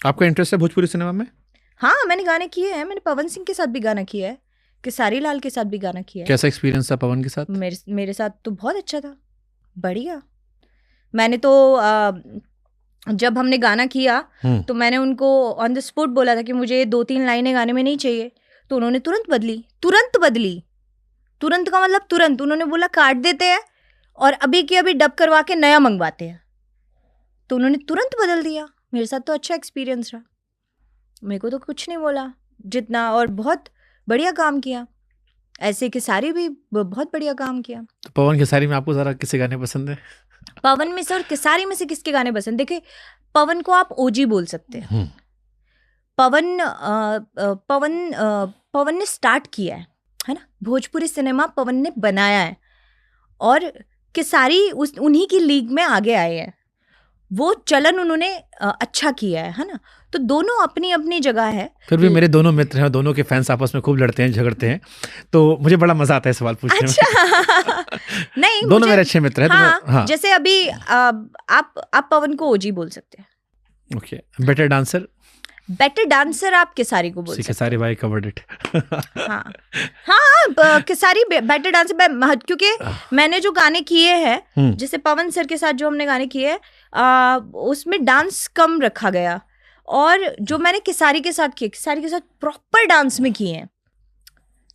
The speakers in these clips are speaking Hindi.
आपका इंटरेस्ट है भोजपुरी सिनेमा में? हाँ, मैंने गाने किए हैं। मैंने पवन सिंह के साथ भी गाना किया है, केसारी लाल के साथ भी गाना किया है। कैसा एक्सपीरियंस था पवन के साथ? मेरे साथ तो बहुत अच्छा था, बढ़िया। मैंने तो जब हमने गाना किया तो मैंने उनको ऑन द स्पॉट बोला था कि मुझे 2-3 लाइनें गाने में नहीं चाहिए, तो उन्होंने तुरंत बदली। तुरंत का मतलब तुरंत। उन्होंने बोला काट देते हैं और अभी के अभी डब करवा के नया मंगवाते हैं, तो उन्होंने तुरंत बदल दिया। मेरे साथ तो अच्छा एक्सपीरियंस रहा, मेरे को तो कुछ नहीं बोला जितना, और बहुत बढ़िया काम किया। ऐसे केसारी भी बहुत बढ़िया काम किया। तो पवन केसारी में आपको ज़रा किसके गाने पसंद है? पवन में से और केसारी में से किसके गाने पसंद? देखिए, पवन को आप ओजी बोल सकते हैं। पवन ने स्टार्ट किया है ना, भोजपुरी सिनेमा पवन ने बनाया है, और केसारी उन्हीं की लीग में आगे आए हैं। वो चलन उन्होंने अच्छा किया है ना। तो दोनों अपनी अपनी जगह है। फिर भी मेरे दोनों मित्र हैं, दोनों के फैंस आपस में खूब लड़ते हैं, झगड़ते हैं, तो मुझे बड़ा मजा आता है सवाल पूछने में। नहीं, दोनों मेरे अच्छे मित्र हैं। हाँ, जैसे अभी आप पवन को ओजी बोल सकते हैं। ओके, बेटर डांसर आप केसारी को बोल सकते हैं। केसारी भाई कवर्ड इट। हाँ, केसारी बेटर डांसर, क्योंकि मैंने जो गाने किए हैं, जैसे पवन सर के साथ जो हमने गाने किए हैं, उसमें डांस कम रखा गया, और जो मैंने केसारी के साथ प्रॉपर डांस में किए हैं,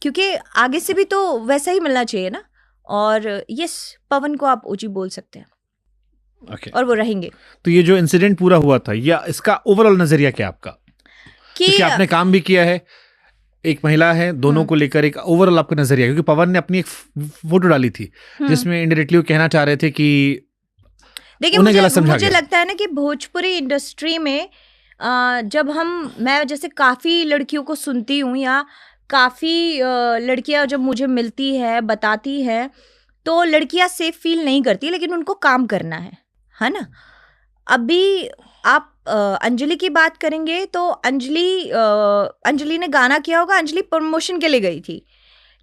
क्योंकि आगे से भी तो वैसा ही मिलना चाहिए ना। और यस, पवन को आप ओजी बोल सकते हैं। Okay. और वो रहेंगे। तो ये जो इंसिडेंट पूरा हुआ था, या इसका ओवरऑल नजरिया क्या आपका? क्योंकि आपने काम भी किया है, एक महिला है, दोनों को लेकर एक ओवरऑल आपका नजरिया, क्योंकि पवन ने अपनी एक फोटो डाली थी जिसमें इंडायरेक्टली वो कहना चाह रहे थे कि देखिए, मुझे लगता है ना कि भोजपुरी इंडस्ट्री में जब मैं जैसे काफ़ी लड़कियों को सुनती हूँ, या काफ़ी लड़कियाँ जब मुझे मिलती है, बताती है, तो लड़कियाँ सेफ फील नहीं करती, लेकिन उनको काम करना है ना। अभी आप अंजलि की बात करेंगे तो अंजलि ने गाना किया होगा, अंजलि प्रमोशन के लिए गई थी,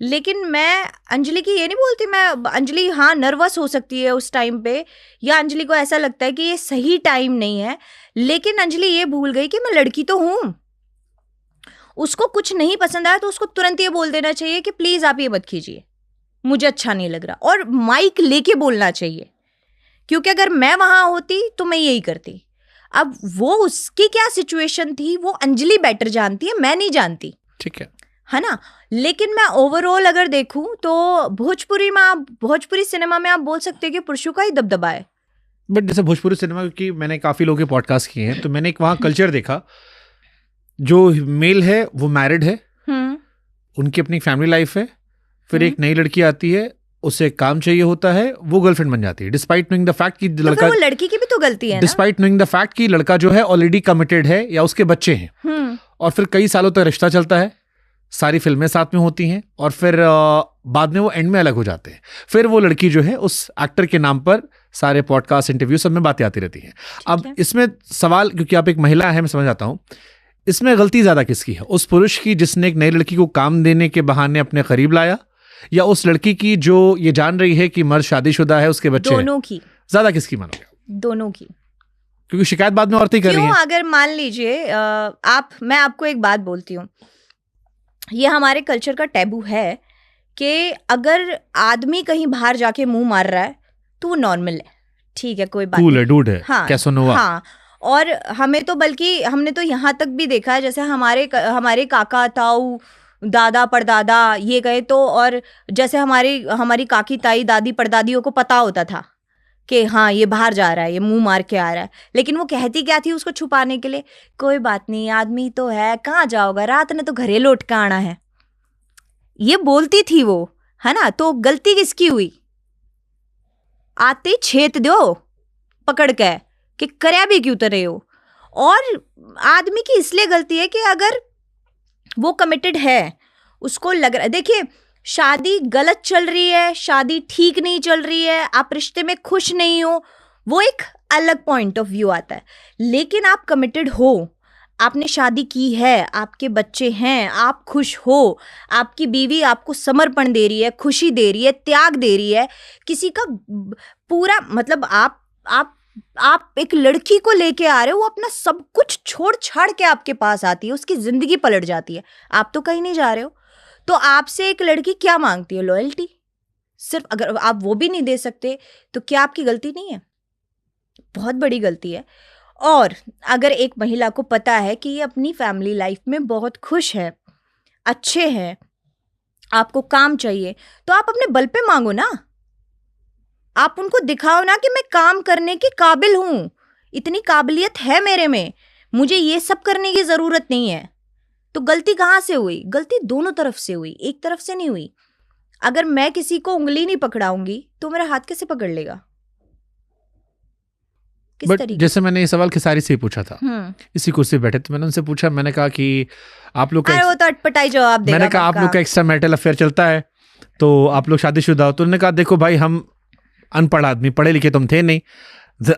लेकिन मैं अंजलि की ये नहीं बोलती, मैं अंजलि हाँ नर्वस हो सकती है उस टाइम पे, या अंजलि को ऐसा लगता है कि ये सही टाइम नहीं है, लेकिन अंजलि ये भूल गई कि मैं लड़की तो हूँ। उसको कुछ नहीं पसंद आया तो उसको तुरंत ये बोल देना चाहिए कि प्लीज आप ये मत कीजिए, मुझे अच्छा नहीं लग रहा, और माइक लेके बोलना चाहिए, क्योंकि अगर मैं वहां होती तो मैं यही करती। अब वो उसकी क्या सिचुएशन थी वो अंजलि बेटर जानती है, मैं नहीं जानती, ठीक है ना। लेकिन मैं ओवरऑल अगर देखूं तो भोजपुरी सिनेमा में आप बोल सकते हैं कि पुरुषों का ही दबदबा है। बट जैसे भोजपुरी सिनेमा, क्योंकि मैंने काफी लोगों के पॉडकास्ट किए हैं, तो मैंने एक वहाँ कल्चर देखा, जो मेल है वो मैरिड है, उनकी अपनी फैमिली लाइफ है, फिर एक नई लड़की आती है, उसे काम चाहिए होता है, वो गर्लफ्रेंड बन जाती है, डिस्पाइट नोइंग द फैक्ट कि लड़का, वो लड़की की भी तो गलती है ना, डिस्पाइट नोइंग द फैक्ट कि लड़का जो है ऑलरेडी कमिटेड है या उसके बच्चे हैं, और फिर कई सालों तक रिश्ता चलता है, सारी फिल्में साथ में होती हैं, और फिर बाद में वो एंड में अलग हो जाते हैं। फिर वो लड़की जो है उस एक्टर के नाम पर सारे पॉडकास्ट, इंटरव्यू सब में बातें आती रहती हैं। अब इसमें सवाल, क्योंकि आप एक महिला है, मैं समझ आता हूँ, इसमें गलती ज्यादा किसकी है? उस पुरुष की जिसने एक नई लड़की को काम देने के बहाने अपने करीब लाया, या उस लड़की की जो ये जान रही है कि मर्द शादीशुदा है, उसके बच्चे दोनों हैं? की ज्यादा किसकी मानोगे? दोनों की, क्योंकि शिकायत बाद में औरतें कर रही हैं। अगर मान लीजिए मैं आपको एक बात बोलती हूँ, ये हमारे कल्चर का टैबू है कि अगर आदमी कहीं बाहर जाके मुंह मार रहा है तो वो नॉर्मल है, ठीक है, कोई बात कूल है, डूड है, हाँ, कैसोनोवा। हाँ, और हमें तो बल्कि हमने तो यहाँ तक भी देखा है, जैसे हमारे काका ताऊ दादा परदादा ये गए तो, और जैसे हमारी काकी ताई दादी परदादियों को पता होता था कि हाँ ये बाहर जा रहा है, ये मुंह मार के आ रहा है, लेकिन वो कहती क्या थी उसको छुपाने के लिए, कोई बात नहीं, आदमी तो है, कहाँ जाओगा, रात ने तो घरे लौट के आना है, ये बोलती थी वो, है ना। तो गलती किसकी हुई? आते छेद दो पकड़ के कि करया भी क्यों तरह हो। और आदमी की इसलिए गलती है कि अगर वो कमिटेड है, उसको लग रहा है, देखिए शादी गलत चल रही है, शादी ठीक नहीं चल रही है, आप रिश्ते में खुश नहीं हो, वो एक अलग पॉइंट ऑफ व्यू आता है, लेकिन आप कमिटेड हो, आपने शादी की है, आपके बच्चे हैं, आप खुश हो, आपकी बीवी आपको समर्पण दे रही है, खुशी दे रही है, त्याग दे रही है, किसी का पूरा मतलब आप आप एक लड़की को लेके आ रहे हो, वो अपना सब कुछ छोड़ छाड़ के आपके पास आती है, उसकी जिंदगी पलट जाती है, आप तो कहीं नहीं जा रहे हो। तो आपसे एक लड़की क्या मांगती है? लॉयल्टी। सिर्फ अगर आप वो भी नहीं दे सकते तो क्या आपकी गलती नहीं है? बहुत बड़ी गलती है। और अगर एक महिला को पता है कि ये अपनी फैमिली लाइफ में बहुत खुश है, अच्छे हैं, आपको काम चाहिए, तो आप अपने बल पे मांगो ना। आप उनको दिखाओ ना कि मैं काम करने की काबिल हूं, इतनी काबिलियत है मेरे में, मुझे ये सब करने की जरूरत नहीं है। तो गलती कहाँ से हुई? गलती दोनों तरफ से हुई, एक तरफ से नहीं हुई। अगर मैं किसी को उंगली नहीं पकड़ाऊंगी तो मेरा हाथ कैसे पकड़ लेगा? बट जैसे मैंने ये सवाल खिसारी से ही पूछा था, इसी कुर्सी पे बैठे, तो मैंने उनसे पूछा, मैंने कहा कि आप लोग का, वो तो अटपटाई जवाब देगा। मैंने कहा आप लोग का एक्स्ट्रा मैरिटल अफेयर चलता है, तो आप लोग शादीशुदा हो? तो उन्होंने कहा देखो भाई, हम अनपढ़ आदमी, पढ़े लिखे तुम थे नहीं।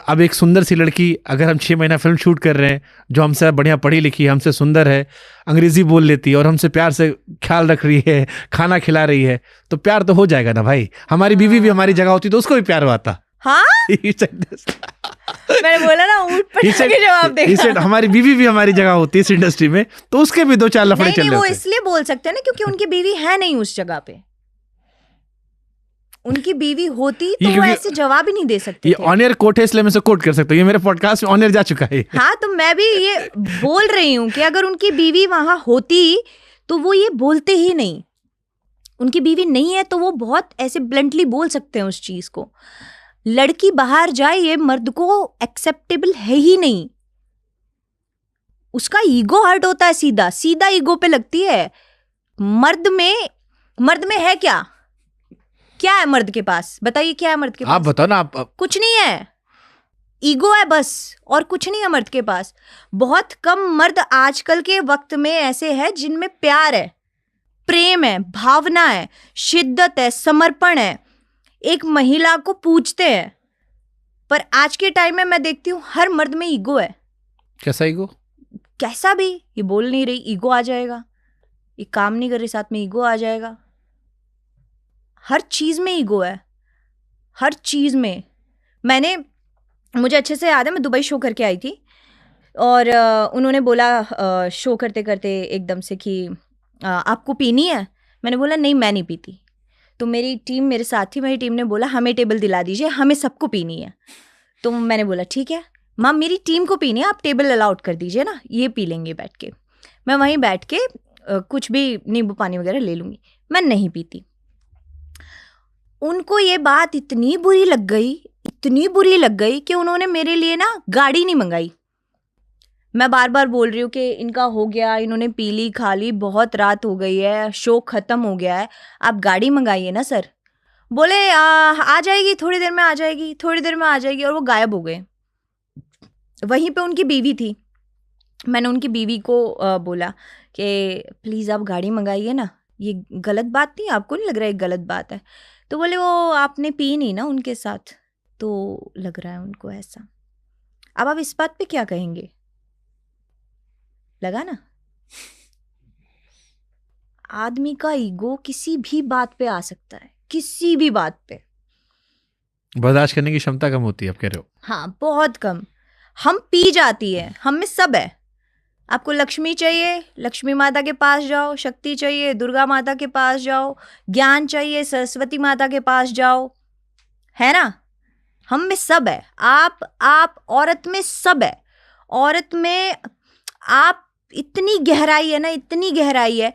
अब एक सुंदर सी लड़की, अगर हम 6 महीना फिल्म शूट कर रहे हैं, जो हमसे बढ़िया पढ़ी लिखी, हमसे सुंदर है, अंग्रेजी बोल लेती है और हमसे प्यार से ख्याल रख रही है, खाना खिला रही है, तो प्यार तो हो जाएगा ना भाई। हमारी बीवी भी हमारी जगह होती तो उसको भी प्यार आता। हाँ मैंने बोला ना, ऊँट पर के जवाब देगा। हमारी बीवी भी हमारी जगह होती है इस इंडस्ट्री में, तो उसके भी 2-4 लफड़े चल रहे हैं। वो इसलिए बोल सकते हैं ना क्योंकि उनकी बीवी है नहीं उस जगह पे। उनकी बीवी होती तो वो ऐसे जवाब ही नहीं दे सकते। ये ऑन एयर कोट है, इसलिए मैं इसे कोट कर सकता हूँ, ये मेरे पॉडकास्ट में ऑन एयर जा चुका है। हाँ, तो मैं भी ये बोल रही हूँ कि अगर उनकी बीवी वहां होती तो वो ये बोलते ही नहीं। उनकी बीवी नहीं है तो वो बहुत ऐसे ब्लंटली बोल सकते हैं उस चीज को। लड़की बाहर जाए, ये मर्द को एक्सेप्टेबल है ही नहीं। उसका ईगो हर्ट होता है, सीधा सीधा ईगो पे लगती है। मर्द में है क्या? क्या है मर्द के पास? बताइए क्या है मर्द के पास? आप बताओ ना। आप कुछ नहीं है, ईगो है बस, और कुछ नहीं है मर्द के पास। बहुत कम मर्द आजकल के वक्त में ऐसे हैं जिनमें प्यार है, प्रेम है, भावना है, शिद्दत है, समर्पण है, एक महिला को पूछते हैं। पर आज के टाइम में मैं देखती हूँ हर मर्द में ईगो है। कैसा ईगो? कैसा भी, ये बोल नहीं रही, ईगो आ जाएगा। ये काम नहीं कर रही, साथ में ईगो आ जाएगा। हर चीज में ईगो है, हर चीज में। मुझे अच्छे से याद है, मैं दुबई शो करके आई थी और उन्होंने बोला शो करते करते एकदम से कि आपको पीनी है? मैंने बोला नहीं, मैं नहीं पीती। तो मेरी टीम, मेरे साथी, मेरी टीम ने बोला हमें टेबल दिला दीजिए, हमें सबको पीनी है। तो मैंने बोला ठीक है मैम, मेरी टीम को पीनी है, आप टेबल अलाउड कर दीजिए ना, ये पी लेंगे बैठ के। मैं वहीं बैठ के कुछ भी नींबू पानी वगैरह ले लूँगी। मैं नहीं पीती। उनको ये बात इतनी बुरी लग गई कि उन्होंने मेरे लिए ना गाड़ी नहीं मंगाई। मैं बार बार बोल रही हूँ कि इनका हो गया, इन्होंने पी ली, खा ली, बहुत रात हो गई है, शो खत्म हो गया है, आप गाड़ी मंगाइए ना सर। बोले आ जाएगी, थोड़ी देर में आ जाएगी, थोड़ी देर में आ जाएगी, और वो गायब हो गए। वहीं पे उनकी बीवी थी। मैंने उनकी बीवी को बोला कि प्लीज़ आप गाड़ी मंगाइए ना, ये गलत बात नहीं, आपको नहीं लग रहा है गलत बात है? तो बोले वो आपने पी नहीं ना उनके साथ, तो लग रहा है उनको ऐसा। अब आप इस बात पे क्या कहेंगे? लगा ना, आदमी का ईगो किसी भी बात पे आ सकता है, किसी भी बात पे। बर्दाश्त करने की क्षमता कम होती है, आप कह रहे हो? हाँ, बहुत कम। हम पी जाती है, हम में सब है। आपको लक्ष्मी चाहिए, लक्ष्मी माता के पास जाओ। शक्ति चाहिए, दुर्गा माता के पास जाओ। ज्ञान चाहिए, सरस्वती माता के पास जाओ। है ना, हम में सब है। आप औरत में सब है। औरत में आप इतनी गहराई है ना, इतनी गहराई है